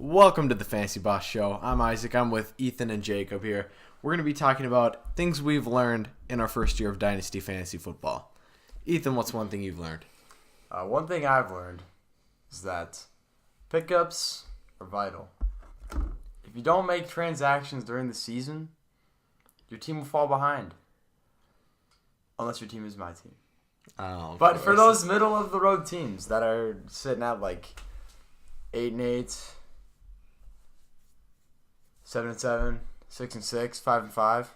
Welcome to the Fantasy Boss Show. I'm Isaac. I'm with Ethan and Jacob here. We're going to be talking about things we've learned in our first year of Dynasty Fantasy Football. Ethan, what's one thing you've learned? One thing I've learned is that pickups are vital. If you don't make transactions during the season, your team will fall behind. Unless your team is my team. Oh, but for those middle-of-the-road teams that are sitting at like 8-8, 7-7, 6-6, 5-5,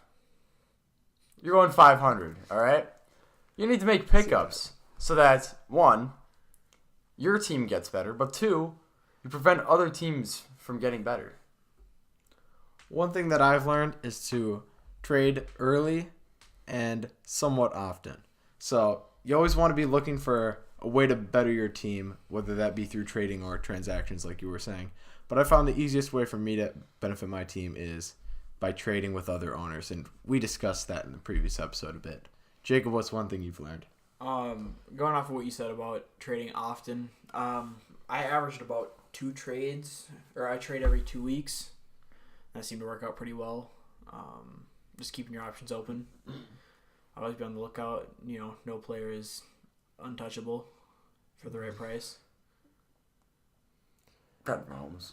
you're going 500. All right. You need to make pickups so that one, your team gets better, but two, you prevent other teams from getting better. One thing that I've learned is to trade early and somewhat often. So you always want to be looking for a way to better your team, whether that be through trading or transactions like you were saying. But I found the easiest way for me to benefit my team is by trading with other owners, and we discussed that in the previous episode a bit. Jacob, what's one thing you've learned? Going off of what you said about trading often, I averaged about 2 trades, or I trade every 2 weeks. That seemed to work out pretty well. Just keeping your options open. Always be on the lookout. No player is untouchable for the right price. Patrick Mahomes.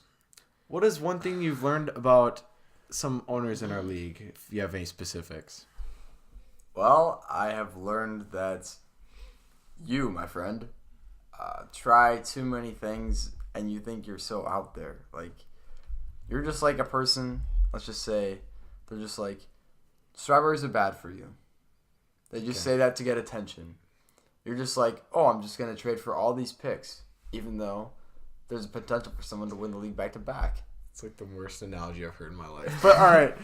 What is one thing you've learned about some owners in our league, if you have any specifics? Well, I have learned that you, my friend, try too many things and you think you're so out there. Like, you're just like a person, let's just say, they're just like, strawberries are bad for you. They just say that to get attention. You're just like, oh, I'm just going to trade for all these picks, even though there's a potential for someone to win the league back-to-back. It's like the worst analogy I've heard in my life. But, all right,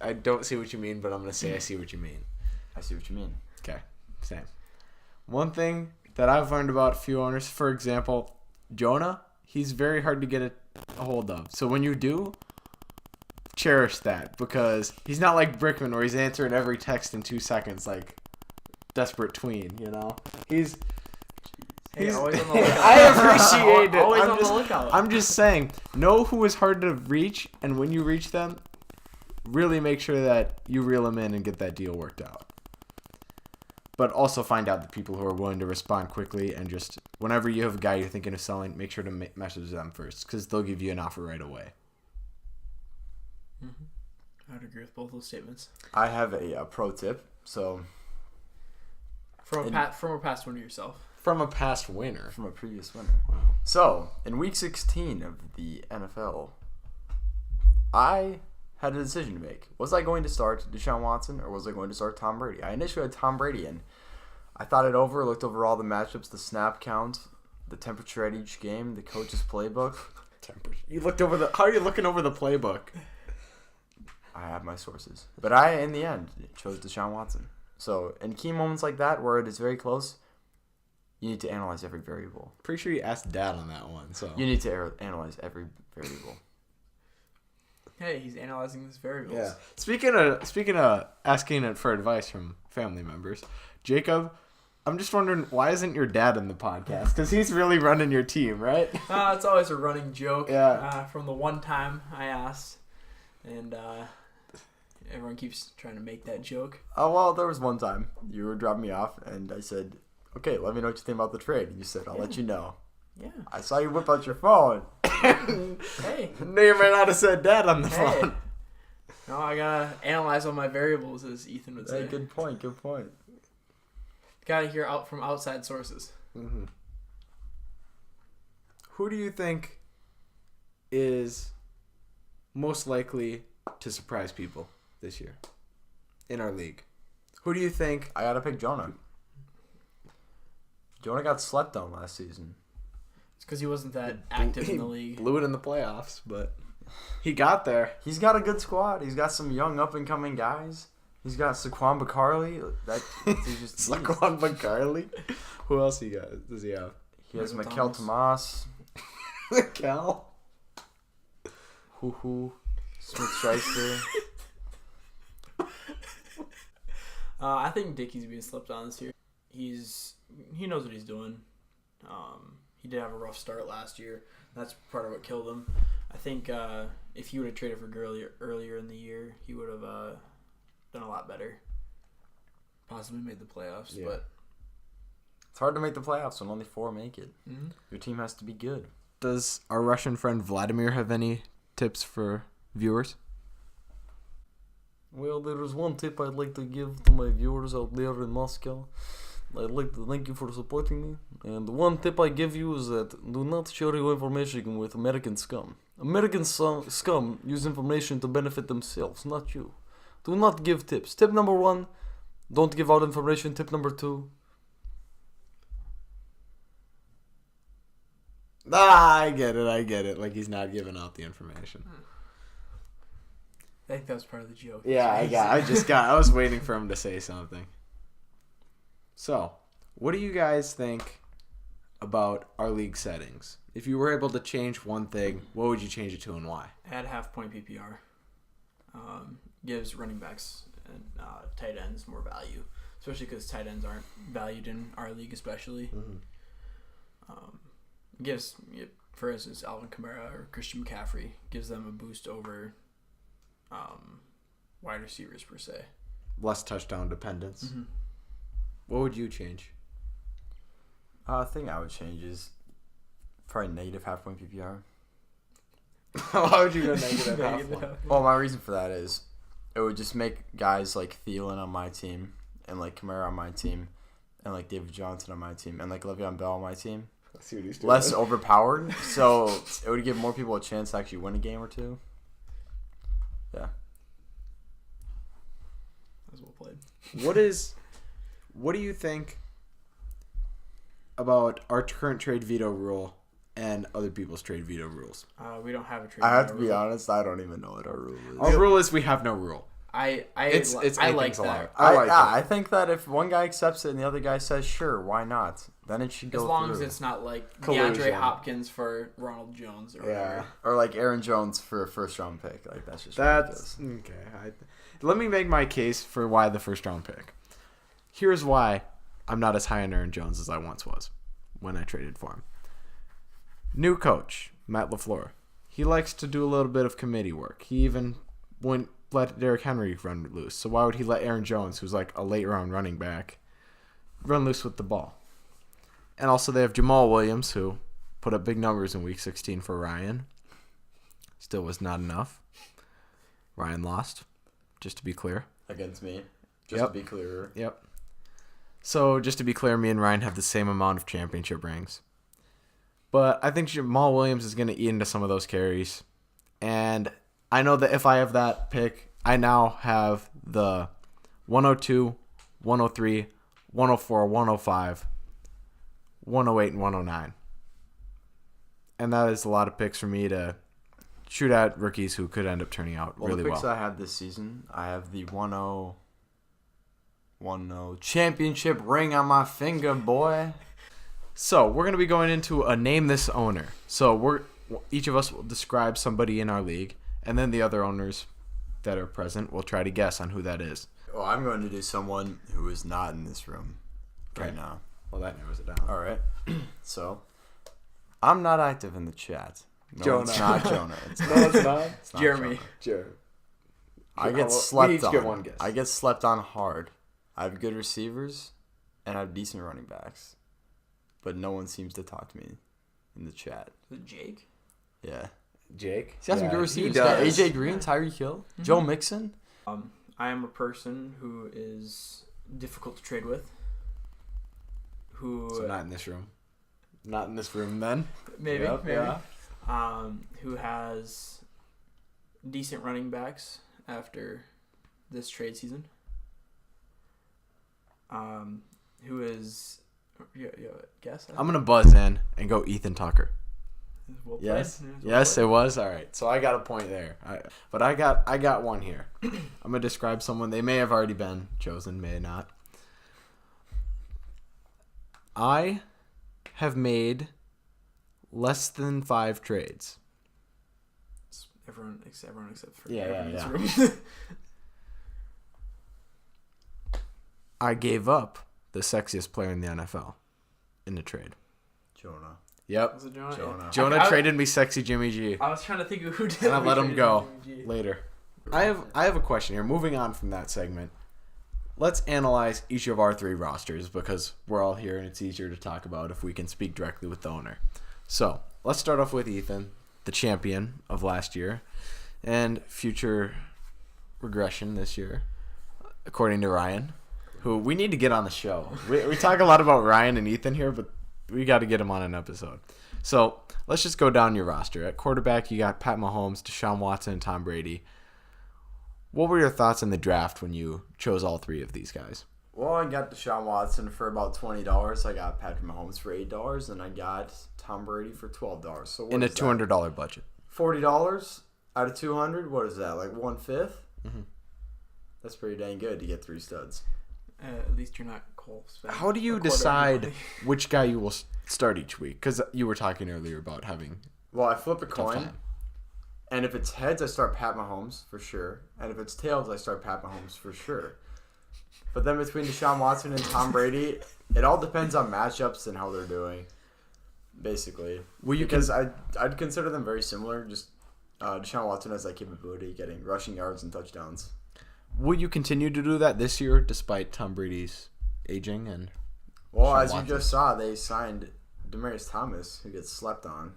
I don't see what you mean, but I'm going to say I see what you mean. I see what you mean. Okay, same. One thing that I've learned about a few owners, for example, Jonah, he's very hard to get a hold of. So when you do, cherish that, because he's not like Brickman where he's answering every text in 2 seconds like desperate tween, He's always on the lookout. I appreciate it. Always on the lookout. I'm just saying, know who is hard to reach, and when you reach them, really make sure that you reel them in and get that deal worked out. But also find out the people who are willing to respond quickly, and just whenever you have a guy you're thinking of selling, make sure to message them first, because they'll give you an offer right away. Mm-hmm. I would agree with both those statements. I have a pro tip. So, from a past winner yourself. From a past winner. From a previous winner. Wow. So, in week 16 of the NFL, I had a decision to make. Was I going to start Deshaun Watson or was I going to start Tom Brady? I initially had Tom Brady in. I thought it over, looked over all the matchups, the snap count, the temperature at each game, the coach's playbook. Temperature. How are you looking over the playbook? I have my sources. But I, in the end, chose Deshaun Watson. So, in key moments like that where it is very close, you need to analyze every variable. Pretty sure you asked Dad on that one. So you need to analyze every variable. Hey, he's analyzing his variables. Yeah. Speaking of asking it for advice from family members, Jacob, I'm just wondering, why isn't your dad in the podcast? Because he's really running your team, right? It's always a running joke. Yeah. From the one time I asked, and everyone keeps trying to make that joke. Oh, well, there was one time you were dropping me off, and I said, okay, let me know what you think about the trade. And you said, I'll let you know. Yeah. I saw you whip out your phone. Hey. May or may not have said Dad on the phone. No, I gotta analyze all my variables, as Ethan would say. Hey, good point. Gotta hear out from outside sources. Mm-hmm. Who do you think is most likely to surprise people this year in our league? Who do you think? I gotta pick Jonah. Jonah got slept on last season. It's because he wasn't that active in the league. Blew it in the playoffs, but he got there. He's got a good squad. He's got some young up-and-coming guys. He's got Saquon Barkley. Saquon Barkley? Who else does he have? He has Mikel Thomas. Mikel? Hoo-hoo. Smith-Schuster. I think Dickey's being slept on this year. He knows what he's doing. He did have a rough start last year. That's part of what killed him. I think if he would have traded for Gurley earlier in the year, he would have done a lot better. Possibly made the playoffs, Yeah. but It's hard to make the playoffs when only 4 make it. mm-hmm. Your team has to be good. Does our Russian friend Vladimir have any tips for viewers? Well, there is one tip I'd like to give to my viewers out there in Moscow. I'd like to thank you for supporting me. And one tip I give you is that do not share your information with American scum. American scum use information to benefit themselves, not you. Do not give tips. Tip number 1, don't give out information. Tip number 2, I get it. Like he's not giving out the information. I think that was part of the joke. Yeah, I was waiting for him to say something. So, what do you guys think about our league settings? If you were able to change one thing, what would you change it to and why? Add half-point PPR. Gives running backs and tight ends more value, especially because tight ends aren't valued in our league, especially. Gives, for instance, Alvin Kamara or Christian McCaffrey, gives them a boost over wide receivers per se. Less touchdown dependence. Mm-hmm. What would you change? Thing I would change is probably negative half-point PPR. Why would you go negative half one? Well, my reason for that is it would just make guys like Thielen on my team and like Kamara on my team and like David Johnson on my team and like Le'Veon Bell on my team Let's see what he's doing. less overpowered. So it would give more people a chance to actually win a game or two. Yeah. That was well played. What do you think about our current trade veto rule and other people's trade veto rules? We don't have a trade. I have to veto be rule. honest, I don't even know what our rule is. Our rule is we have no rule. I It's I like anything's allowed. that. I like yeah, it. I think that if one guy accepts it and the other guy says sure, why not? Then it should go As long through. as it's not like Collusion. DeAndre Hopkins for Ronald Jones or whatever. Or like Aaron Jones for a first round pick. Like that's just That's ridiculous. okay. Let me make my case for why the first round pick. Here's why I'm not as high on Aaron Jones as I once was when I traded for him. New coach, Matt LaFleur. He likes to do a little bit of committee work. He even wouldn't let Derrick Henry run loose. So why would he let Aaron Jones, who's like a late round running back, run loose with the ball? And also they have Jamal Williams, who put up big numbers in Week 16 for Ryan. Still was not enough. Ryan lost, just to be clear. Against me. Just Yep. to be clearer. Yep. So, just to be clear, me and Ryan have the same amount of championship rings. But I think Jamal Williams is going to eat into some of those carries. And I know that if I have that pick, I now have the 102, 103, 104, 105, 108, and 109. And that is a lot of picks for me to shoot at rookies who could end up turning out Well, really the picks well. I have this season, I have the 1-0 championship ring on my finger, boy. So we're going to be going into a name this owner. So each of us will describe somebody in our league, and then the other owners that are present will try to guess on who that is. Well, I'm going to do someone who is not in this room right Okay. now. Well, that narrows it down. All right. So, I'm not active in the chat. No, Jonah. it's not Jonah. It's not, No, it's not. it's not Jeremy. Jonah. Jeremy. I We get each slept on. get one guess. I get slept on hard. I have good receivers, and I have decent running backs, but no one seems to talk to me in the chat. Is it Jake? Yeah. Jake. He's got some Yeah, good he receivers. He's got does. AJ Green, Tyreek Hill, Joe Mixon. I am a person who is difficult to trade with. Who So not in this room. Not in this room then. maybe Yep, maybe yeah. who has decent running backs after this trade season. Who is guess? I'm going to buzz in and go Ethan Tucker. Well played. Yes. Well Yes, played. it was. All right. So I got a point there. But I got one here. I'm going to describe someone. They may have already been chosen, may not. I have made less than 5 trades. Everyone except for Yeah, everyone yeah, in this room. I gave up the sexiest player in the NFL in the trade. Jonah. Yep. Was it Jonah? Jonah. Jonah I- traded me sexy Jimmy G. I was trying to think of who did. And I let him trade go Jimmy G. later. I have a question here. Moving on from that segment, let's analyze each of our 3 rosters because we're all here and it's easier to talk about if we can speak directly with the owner. So let's start off with Ethan, the champion of last year and future regression this year, according to Ryan, who we need to get on the show. We talk a lot about Ryan and Ethan here, but we got to get him on an episode. So let's just go down your roster. At quarterback, you got Pat Mahomes, Deshaun Watson, and Tom Brady. What were your thoughts in the draft when you chose all 3 of these guys? Well, I got Deshaun Watson for about $20. I got Patrick Mahomes for $8, and I got Tom Brady for $12. So what In a is that? $200 budget. $40 out of 200. What is that? Like 1/5? Mm-hmm. That's pretty dang good to get 3 studs. At least you're not Cole. How do you decide which guy you will start each week? Because you were talking earlier about having Well, I flip a tough coin, time. and if it's heads, I start Pat Mahomes for sure. And if it's tails, I start Pat Mahomes for sure. But then between Deshaun Watson and Tom Brady, it all depends on matchups and how they're doing, basically. Well, you because I'd consider them very similar. Just Deshaun Watson has that capability of getting rushing yards and touchdowns. Will you continue to do that this year despite Tom Brady's aging? And Well, Deshaun as Watson. you just saw, they signed Demaryius Thomas, who gets slept on.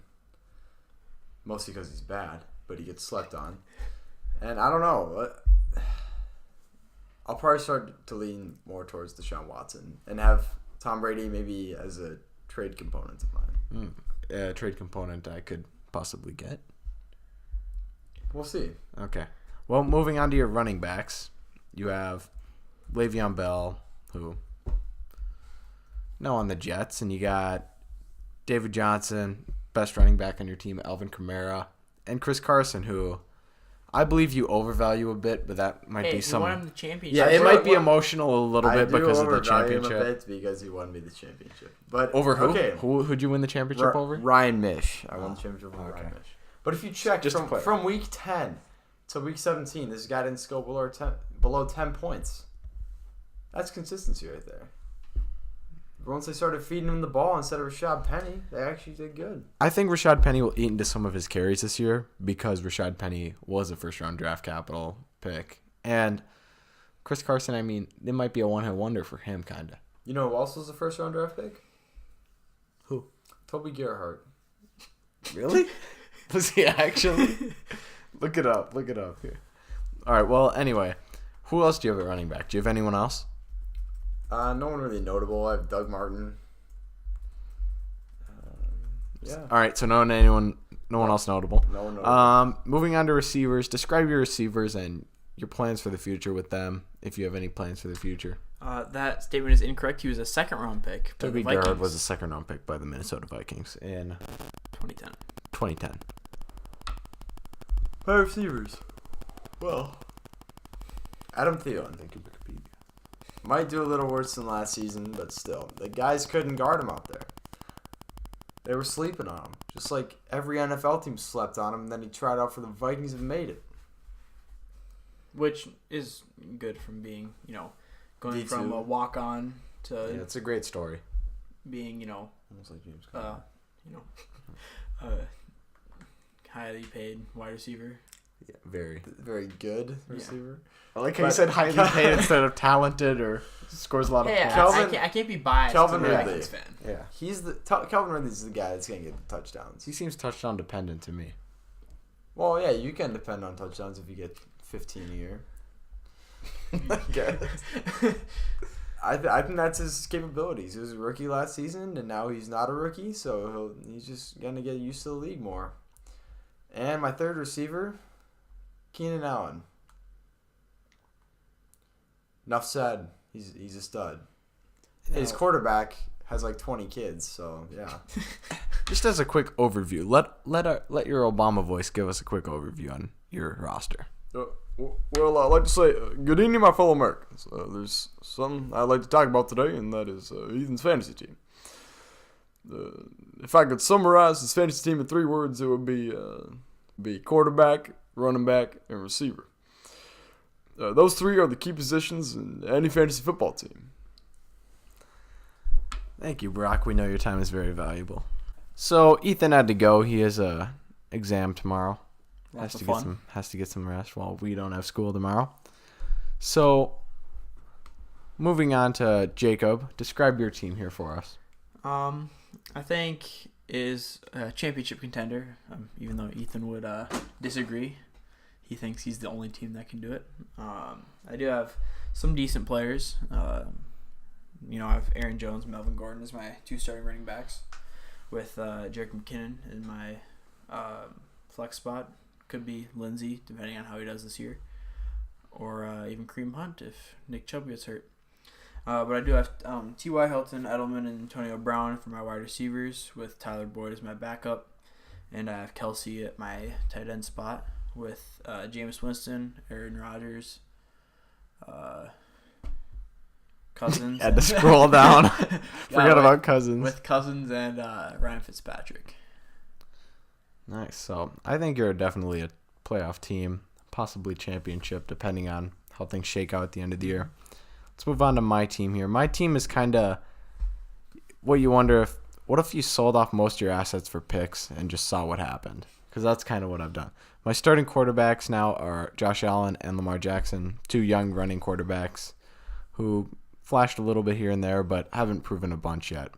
Mostly because he's bad, but he gets slept on. And I don't know. I'll probably start to lean more towards Deshaun Watson and have Tom Brady maybe as a trade component of mine. a trade component I could possibly get. We'll see. Okay. Well, moving on to your running backs, you have Le'Veon Bell, who on the Jets, and you got David Johnson, best running back on your team, Alvin Kamara, and Chris Carson, who I believe you overvalue a bit, but that might be He some. won him the championship. Yeah, I it do might be what- emotional a little I bit do because of the overvalue him a championship. bit because he won me the championship. But Over who? Okay. Who'd you win the championship over? Ryan Mish. I won Oh, the championship over okay. Ryan Mish. But if you check Just to clarify. from week 10 to week 17, this guy didn't score below 10 points. That's consistency right there. Once they started feeding him the ball instead of Rashad Penny, they actually did good. I think Rashad Penny will eat into some of his carries this year because Rashad Penny was a first-round draft capital pick. And Chris Carson, I mean, it might be a one-hit wonder for him, kind of. You know who else was a first-round draft pick? Who? Toby Gerhardt. Really? Was he actually? Look it up here. All right, well, anyway, who else do you have at running back? Do you have anyone else? No one really notable. I have Doug Martin. Yeah. All right, so no one else notable. No one notable. Moving on to receivers. Describe your receivers and your plans for the future with them, if you have any plans for the future. That statement is incorrect. He was a second-round pick. by Toby the Gerhardt Vikings. was a second-round pick by the Minnesota Vikings in 2010. 2010. My receivers. Well, Adam Thielen. Thank you, Wikipedia. Might do a little worse than last season, but still. The guys couldn't guard him out there. They were sleeping on him. Just like every NFL team slept on him, and then he tried out for the Vikings and made it. Which is good from being, going D2. from a walk-on to Yeah, it's a great story. being, Almost like James Conner. highly paid wide receiver. Yeah, very. Very good receiver. I like how you But- said highly paid instead of talented or scores a lot of Hey, points. I can't be biased. Calvin as a Ridley. Vikings fan. Yeah. He's Calvin Ridley's the guy that's gonna get the touchdowns. He seems touchdown dependent to me. Well, yeah, you can depend on touchdowns if you get 15 a year. I think that's his capabilities. He was a rookie last season, and now he's not a rookie, so he's just gonna get used to the league more. And my third receiver, Keenan Allen. Enough said. He's a stud. His quarterback has like 20 kids, so yeah. Just as a quick overview, let your Obama voice give us a quick overview on your roster. Well, I'd like to say good evening, my fellow Americans. There's something I'd like to talk about today, and that is Ethan's fantasy team. If I could summarize his fantasy team in 3 words, it would be quarterback, running back, and receiver. Those 3 are the key positions in any fantasy football team. Thank you, Brock. We know your time is very valuable. So Ethan had to go. He has a exam tomorrow. Lots of Has fun. to get some rest while we don't have school tomorrow. So moving on to Jacob, describe your team here for us. I think is a championship contender. Even though Ethan would disagree, he thinks he's the only team that can do it. I do have some decent players. I have Aaron Jones, Melvin Gordon as my 2 starting running backs, with Jerick McKinnon in my flex spot. Could be Lindsey, depending on how he does this year, or even Kareem Hunt if Nick Chubb gets hurt. But I do have T.Y. Hilton, Edelman, and Antonio Brown for my wide receivers, with Tyler Boyd as my backup. And I have Kelsey at my tight end spot, with Jameis Winston, Aaron Rodgers, Cousins. Had to scroll down. Forgot about Cousins. With Cousins and Ryan Fitzpatrick. Nice. So I think you're definitely a playoff team, possibly championship, depending on how things shake out at the end of the year. Let's move on to my team here. My team is kind of what you wonder what if you sold off most of your assets for picks and just saw what happened? Because that's kind of what I've done. My starting quarterbacks now are Josh Allen and Lamar Jackson, 2 young running quarterbacks who flashed a little bit here and there, but haven't proven a bunch yet.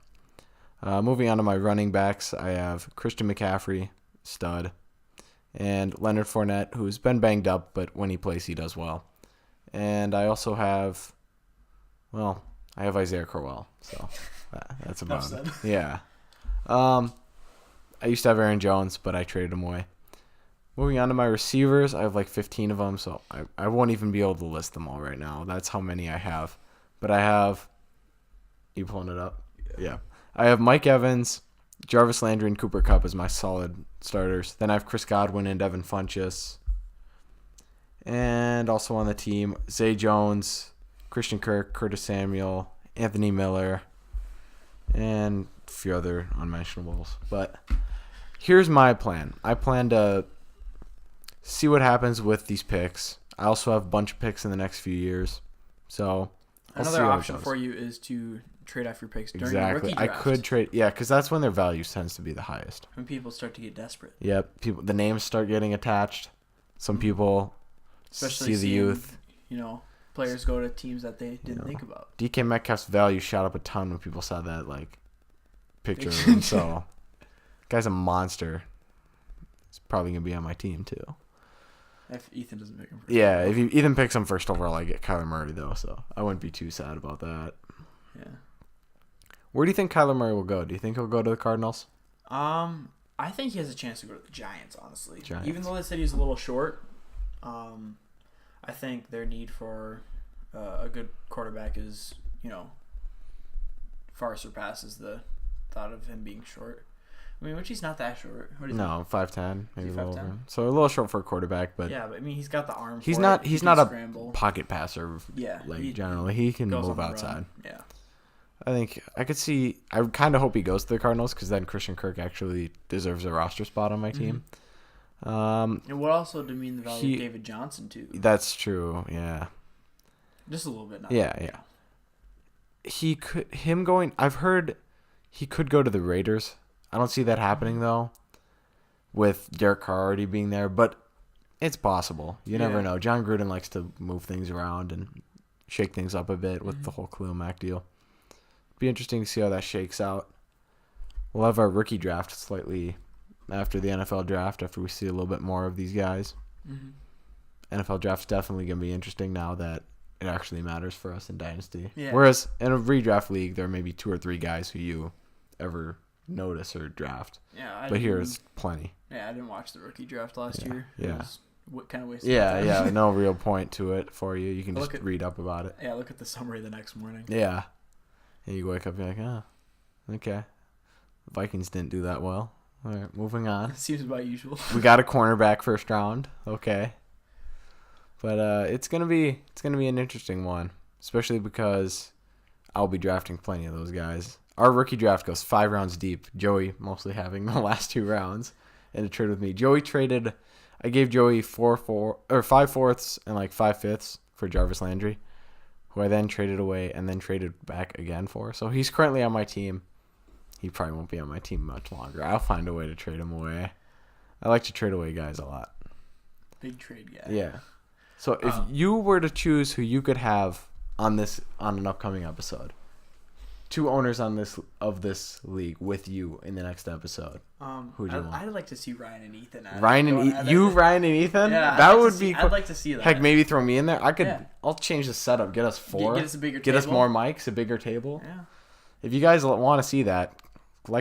Moving on to my running backs, I have Christian McCaffrey, stud, and Leonard Fournette, who's been banged up, but when he plays, he does well. And I also have, I have Isaiah Crowell, so that's about it. Yeah. I used to have Aaron Jones, but I traded him away. Moving on to my receivers, I have like 15 of them, so I won't even be able to list them all right now. That's how many I have. But I have, you pulling it up? Yeah. I have Mike Evans, Jarvis Landry, and Cooper Kupp as my solid starters. Then I have Chris Godwin and Devin Funchess. And also on the team, Zay Jones, Christian Kirk, Curtis Samuel, Anthony Miller, and a few other unmentionables. But here's my plan. I plan to see what happens with these picks. I also have a bunch of picks in the next few years. So another option for you is to trade off your picks during the rookie draft. I could trade, because that's when their value tends to be the highest. When people start to get desperate. Yep, the names start getting attached. Some people especially see the youth. Players go to teams that they didn't think about. DK Metcalf's value shot up a ton when people saw that picture of him. So, guy's a monster. He's probably gonna be on my team too. If Ethan doesn't pick him first. Yeah, if Ethan picks him first overall, I get Kyler Murray though, so I wouldn't be too sad about that. Yeah. Where do you think Kyler Murray will go? Do you think he'll go to the Cardinals? I think he has a chance to go to the Giants, honestly. Giants. Even though they said he's a little short, I think their need for a good quarterback is, far surpasses the thought of him being short. I mean, which he's not that short. What do you think? 5'10", maybe a little 5'10"? over. So a little short for a quarterback, but Yeah, but I mean, he's got the arm. he's for not. it. He's He not can a scramble. pocket passer. Yeah, Generally, he can goes on move the run. outside. Yeah. I think I could see. I kind of hope he goes to the Cardinals because then Christian Kirk actually deserves a roster spot on my team. And what also demean the value of David Johnson too? That's true. Yeah. Just a little bit. Yeah. He could. Him going. I've heard he could go to the Raiders. I don't see that happening though, with Derek Carr already being there. But it's possible. You never know. John Gruden likes to move things around and shake things up a bit with the whole Khalil Mack deal. Be interesting to see how that shakes out. We'll have our rookie draft slightly after the NFL draft, after we see a little bit more of these guys. NFL draft's definitely going to be interesting now that it actually matters for us in Dynasty. Yeah. Whereas in a redraft league, there may be 2 or 3 guys who you ever notice or draft. Yeah. But here it's plenty. Yeah, I didn't watch the rookie draft last year. Yeah. It was kind of wasted. Yeah, no real point to it for you. You can just read up about it. Yeah, look at the summary the next morning. Yeah. And you wake up, you're like, okay. Vikings didn't do that well. All right, moving on. Seems about usual. We got a cornerback first round. Okay. But it's gonna be an interesting one, especially because I'll be drafting plenty of those guys. Our rookie draft goes 5 rounds deep. Joey mostly having the last 2 rounds in a trade with me. I gave Joey 5 fourths and 5 fifths for Jarvis Landry, who I then traded away and then traded back again for. So he's currently on my team. he probably won't be on my team much longer. I'll find a way to trade him away. I like to trade away guys a lot. Big trade guy. Yeah. So if you were to choose who you could have on an upcoming episode, 2 owners on this league with you in the next episode, who'd you want? I'd like to see Ryan and Ethan. Ryan and Ethan? Yeah, that would be. I'd like to see that. Heck, maybe throw me in there. I'll change the setup. Get us 4. Get us a bigger Get us table. more mics, a bigger table. Yeah. If you guys want to see that,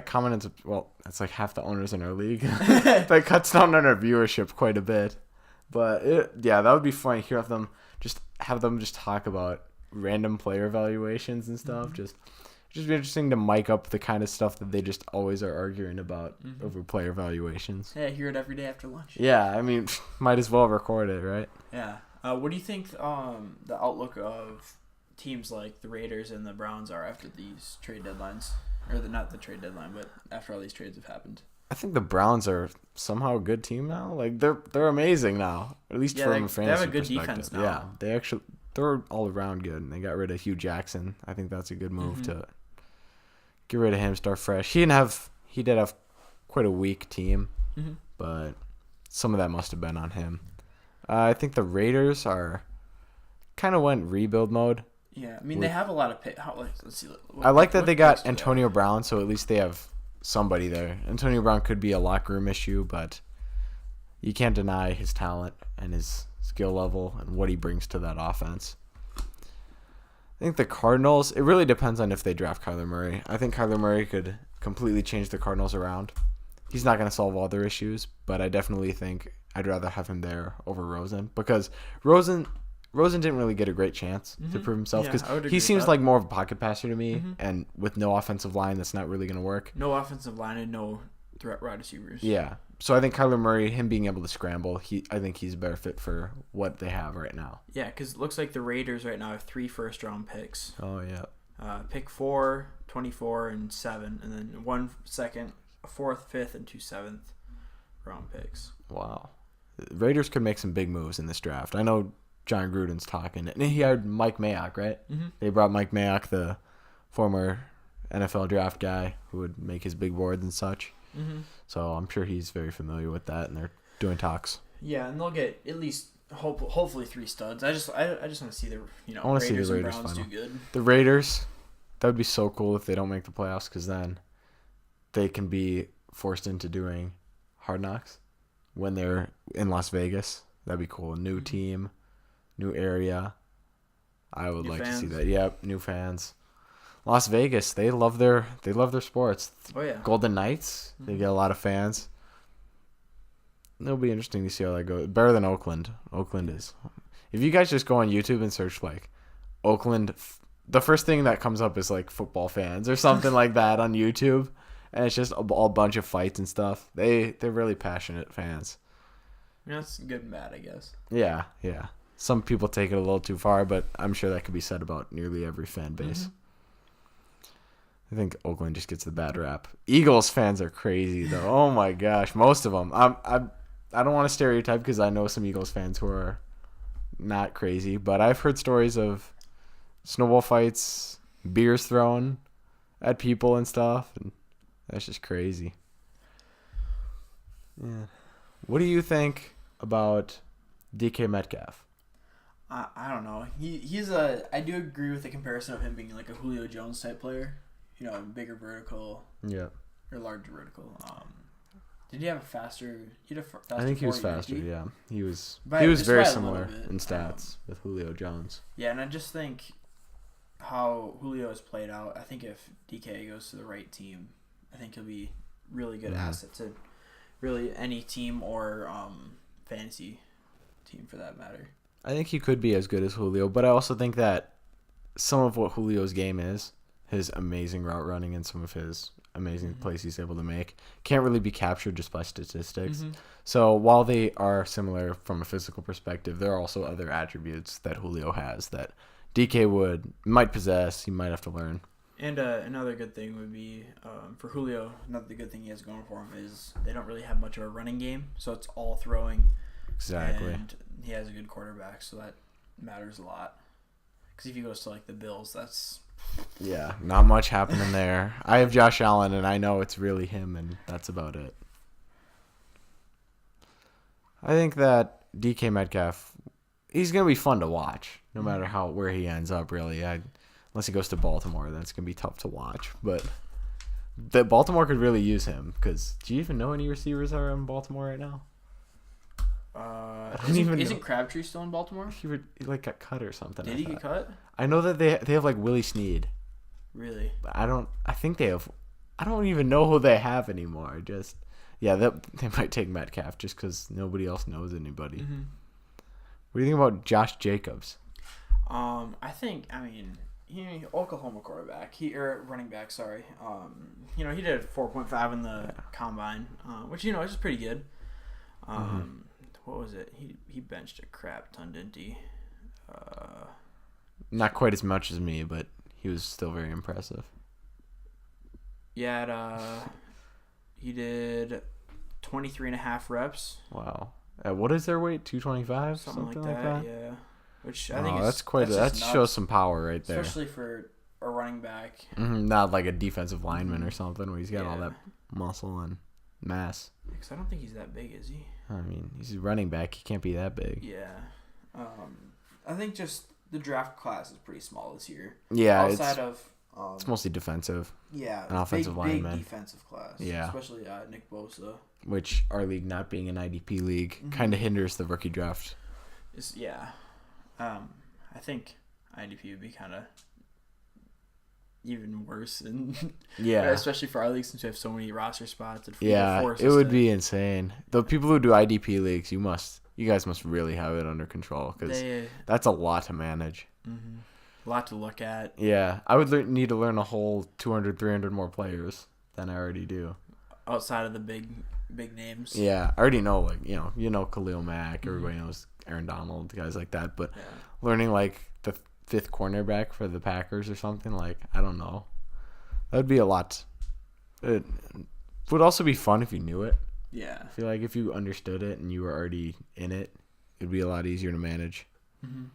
comment, and well, that's like half the owners in our league. That cuts down on our viewership quite a bit. But that would be funny. Have them just talk about random player evaluations and stuff. Just be interesting to mic up the kind of stuff that they just always are arguing about over player evaluations. Yeah, hear it every day after lunch. Yeah, I mean, might as well record it, right? Yeah. What do you think the outlook of teams like the Raiders and the Browns are after these trade deadlines? Or not the trade deadline, but after all these trades have happened. I think the Browns are somehow a good team now. Like they're amazing now, at least from a fantasy they have a good perspective. defense now. Yeah, they're all around good. And they got rid of Hugh Jackson. I think that's a good move to get rid of him, start fresh. He did have quite a weak team, but some of that must have been on him. I think the Raiders are kind of went rebuild mode. Yeah, I mean they have a lot of let's see. I like that they got Antonio Brown, so at least they have somebody there. Antonio Brown could be a locker room issue, but you can't deny his talent and his skill level and what he brings to that offense. I think the Cardinals, it really depends on if they draft Kyler Murray. I think Kyler Murray could completely change the Cardinals around. He's not going to solve all their issues, but I definitely think I'd rather have him there over Rosen, because Rosen didn't really get a great chance to prove himself, because he seems like more of a pocket passer to me, and with no offensive line, that's not really going to work. No offensive line and no threat wide receivers. Yeah. So I think Kyler Murray, him being able to scramble, I think he's a better fit for what they have right now. Yeah, because it looks like the Raiders right now have 3 first-round picks. Oh, yeah. Pick 4, 24, and 7, and then 1 second, a 4th, 5th, and 2 7th round picks. Wow. The Raiders could make some big moves in this draft. I know John Gruden's talking, and he hired Mike Mayock, right? They brought Mike Mayock, the former NFL draft guy who would make his big boards and such. So I'm sure he's very familiar with that, and they're doing talks. Yeah, and they'll get at least hopefully 3 studs. I just want to see the I want to see Raiders the and Raiders Browns final. do good. The Raiders, that would be so cool if they don't make the playoffs, because then they can be forced into doing Hard Knocks when they're in Las Vegas. That'd be cool. A new team, new area. I would like to see that. Yep, new fans. Las Vegas, they love their sports. Oh yeah. Golden Knights, they get a lot of fans. It'll be interesting to see how that goes. Better than Oakland. Oakland is. If you guys just go on YouTube and search like Oakland, the first thing that comes up is like football fans or something like that on YouTube, and it's just a bunch of fights and stuff. They're really passionate fans. That's good and bad, I guess. Yeah. Some people take it a little too far, but I'm sure that could be said about nearly every fan base. I think Oakland just gets the bad rap. Eagles fans are crazy, though. Oh, my gosh. Most of them. I don't want to stereotype, because I know some Eagles fans who are not crazy, but I've heard stories of snowball fights, beers thrown at people and stuff, and that's just crazy. Yeah. What do you think about DK Metcalf? I don't know. I do agree with the comparison of him being like a Julio Jones type player. Bigger vertical. Yeah. Or larger vertical. Did he have a faster? I think he was faster. ERG? Yeah, he was. By- He was just very by a similar little bit. in stats with Julio Jones. Yeah, and I just think how Julio has played out. I think if DK goes to the right team, I think he'll be really good asset to really any team or fantasy team for that matter. I think he could be as good as Julio, but I also think that some of what Julio's game is, his amazing route running and some of his amazing plays he's able to make, can't really be captured just by statistics. So while they are similar from a physical perspective, there are also other attributes that Julio has that DK might possess. He might have to learn. And another good thing would be for Julio, another good thing he has going for him is they don't really have much of a running game, so it's all throwing. Exactly. And he has a good quarterback, so that matters a lot. Because if he goes to like the Bills, that's Yeah, not much happening there. I have Josh Allen, and I know it's really him, and that's about it. I think that DK Metcalf, he's going to be fun to watch, no matter where he ends up, really. Unless he goes to Baltimore, that's going to be tough to watch. But Baltimore could really use him, because do you even know any receivers are in Baltimore right now? Isn't Crabtree still in Baltimore? He got cut or something. Did he get cut? I know that they have like Willie Snead. Really? But I think they have. I don't even know who they have anymore. They might take Metcalf just because nobody else knows anybody. Mm-hmm. What do you think about Josh Jacobs? Oklahoma quarterback. Running back. Sorry. He did 4.5 in the combine, which is just pretty good. What was it? He benched a crap ton, didn't he? Not quite as much as me, but he was still very impressive. Yeah, he did 23.5 reps. Wow. What is their weight? 225? Something like that. Yeah. Which I think that shows some power right there. Especially for a running back. Not like a defensive lineman or something where he's got all that muscle and mass. Because I don't think he's that big, is he? I mean, he's a running back. He can't be that big. Yeah. I think just the draft class is pretty small this year. Yeah, it's mostly defensive. Yeah, an offensive lineman. Big defensive class. Yeah, especially Nick Bosa. Which our league not being an IDP league kind of hinders the rookie draft. I think IDP would be kind of even worse, and especially for our league since we have so many roster spots. It would be insane. The people who do IDP leagues, you guys must really have it under control because that's a lot to manage. Mm-hmm. A lot to look at. Yeah, I would need to learn a whole 200, 300 more players than I already do. Outside of the big names. Yeah, I already know, Khalil Mack. Everybody knows Aaron Donald, guys like that. But learning like the fifth cornerback for the Packers or something, I don't know. That would be a lot. It would also be fun if you knew it. Yeah. I feel like if you understood it and you were already in it, it'd be a lot easier to manage. Mm-hmm.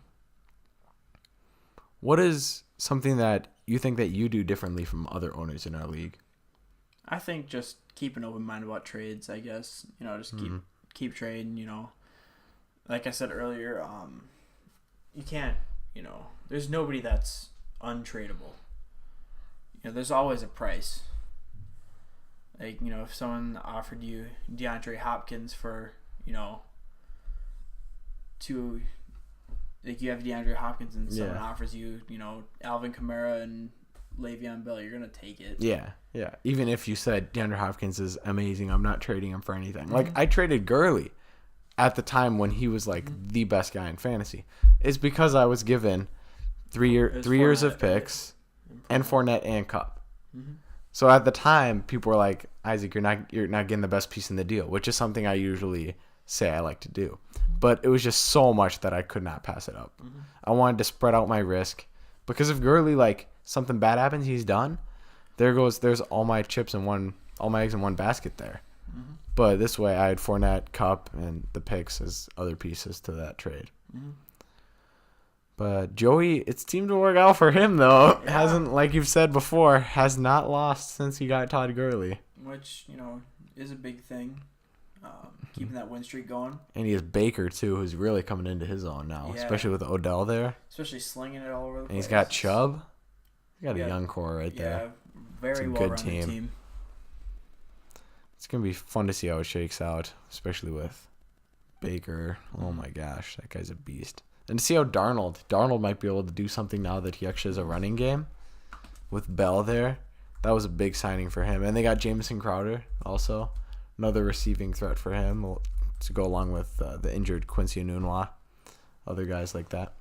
What is something that you think that you do differently from other owners in our league? I think just keep an open mind about trades, I guess. Just keep trading, Like I said earlier, you can't, there's nobody that's untradeable. There's always a price. If someone offered you DeAndre Hopkins for, you have DeAndre Hopkins and someone offers you, Alvin Kamara and Le'Veon Bell, you're going to take it. Yeah. Even if you said DeAndre Hopkins is amazing, I'm not trading him for anything. I traded Gurley at the time when he was the best guy in fantasy. It's because I was given 3 years of picks and Fournette and Cup. Mm-hmm. So at the time, people were like, Isaac, you're not getting the best piece in the deal, which is something I usually say I like to do. But it was just so much that I could not pass it up. Mm-hmm. I wanted to spread out my risk because if Gurley, something bad happens, he's done. There's all my eggs in one basket there. Mm-hmm. But this way, I had Fournette, Cup, and the picks as other pieces to that trade. Mm-hmm. But Joey, it seemed to work out for him, though. Yeah. Hasn't, like you've said before, has not lost since he got Todd Gurley. Which, is a big thing. Keeping that win streak going. And he has Baker, too, who's really coming into his own now, especially with Odell there. Especially slinging it all over the place. And he's got Chubb. He's got a young core right there. Yeah, very well-rounded team. It's going to be fun to see how it shakes out, especially with Baker. Oh, my gosh. That guy's a beast. And to see how Darnold might be able to do something now that he actually has a running game with Bell there. That was a big signing for him. And they got Jamison Crowder also. Another receiving threat for him to go along with the injured Quincy Enunwa. Other guys like that.